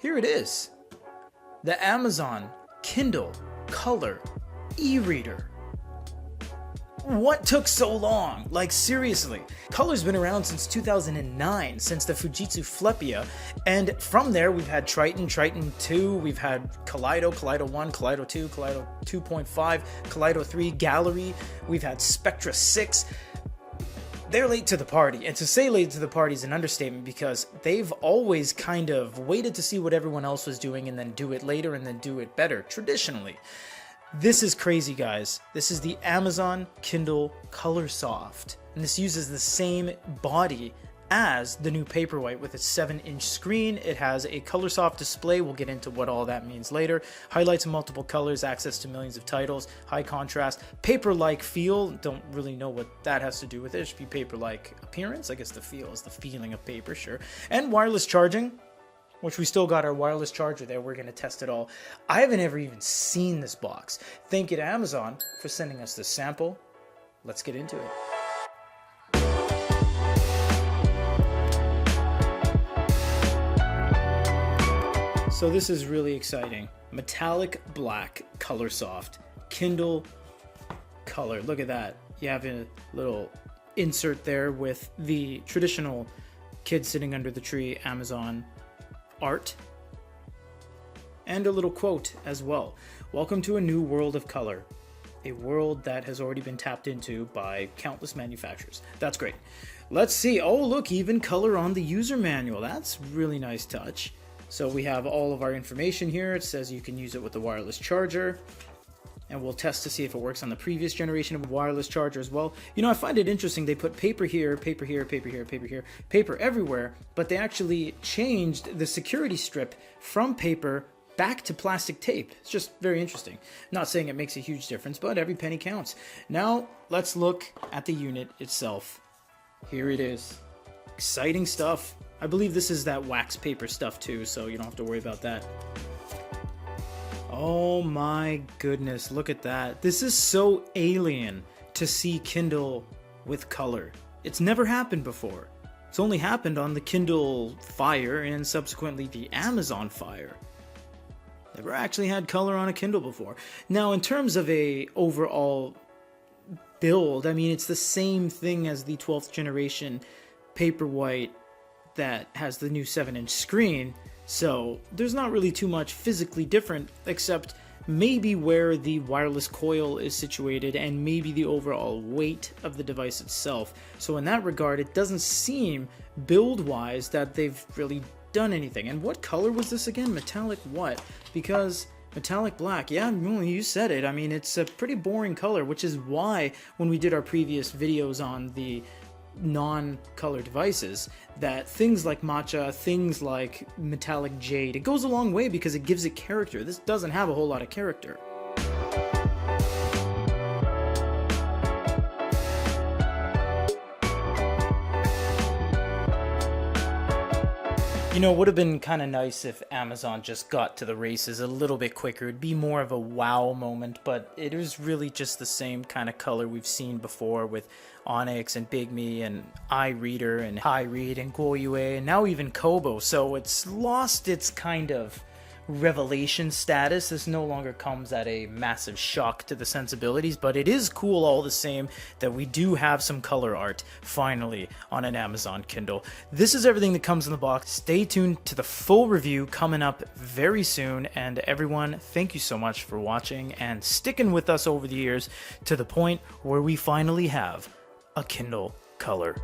Here it is. The Amazon Kindle Color e-reader. What took so long? Like, seriously. Color's been around since 2009, since the Fujitsu Flepia, and from there we've had Triton, Triton 2, we've had Kaleido, Kaleido 1, Kaleido 2, Kaleido 2.5, Kaleido 3, Gallery, we've had Spectra 6. They're late to the party, and to say late to the party is an understatement because they've always kind of waited to see what everyone else was doing and then do it later and then do it better, traditionally. This is crazy, guys. This is the Amazon Kindle Colorsoft, and this uses the same body as the new Paperwhite with its 7-inch screen. It has a Colorsoft display. We'll get into what all that means later. Highlights in multiple colors, access to millions of titles, high contrast, paper-like feel. Don't really know what that has to do with it. It should be paper-like appearance. I guess the feel is the feeling of paper, sure. And wireless charging, which we still got our wireless charger there. We're going to test it all. I haven't ever even seen this box. Thank you to Amazon for sending us this sample. Let's get into it. So this is really exciting. Metallic black Colorsoft Kindle Color. Look at that. You have a little insert there with the traditional kid sitting under the tree Amazon art, and a little quote as well. Welcome to a new world of color, a world that has already been tapped into by countless manufacturers. That's great. Let's see. Oh, look, even color on the user manual. That's really nice touch. So we have all of our information here. It says you can use it with the wireless charger, and we'll test to see if it works on the previous generation of wireless charger as well. You know, I find it interesting. They put paper here, paper here, paper here, paper here, paper everywhere, but they actually changed the security strip from paper back to plastic tape. It's just very interesting. Not saying it makes a huge difference, but every penny counts. Now, let's look at the unit itself. Here it is. Exciting stuff. I believe this is that wax paper stuff too, so you don't have to worry about that. Oh my goodness, look at that. This is so alien to see Kindle with color. It's never happened before. It's only happened on the Kindle Fire and subsequently the Amazon Fire. Never actually had color on a Kindle before. Now, in terms of a overall build, I mean, it's the same thing as the 12th generation Paperwhite that has the new 7-inch screen. So there's not really too much physically different, except maybe where the wireless coil is situated and maybe the overall weight of the device itself. So in that regard, it doesn't seem build-wise that they've really done anything. And what color was this again? Metallic what? Because metallic black, yeah, well, you said it. I mean, it's a pretty boring color, which is why when we did our previous videos on the non-color devices, that things like matcha, things like metallic jade, it goes a long way because it gives it character. This doesn't have a whole lot of character. You know, it would have been kind of nice if Amazon just got to the races a little bit quicker. It'd be more of a wow moment, but it is really just the same kind of color we've seen before with Onyx and Bigme and iReader and HiRead and Goyue and now even Kobo. So it's lost its kind of revelation status. This no longer comes at a massive shock to the sensibilities, but it is cool all the same that we do have some color art finally on an Amazon Kindle. This is everything that comes in the box. Stay tuned to the full review coming up very soon, and everyone, thank you so much for watching and sticking with us over the years to the point where we finally have a Kindle Color.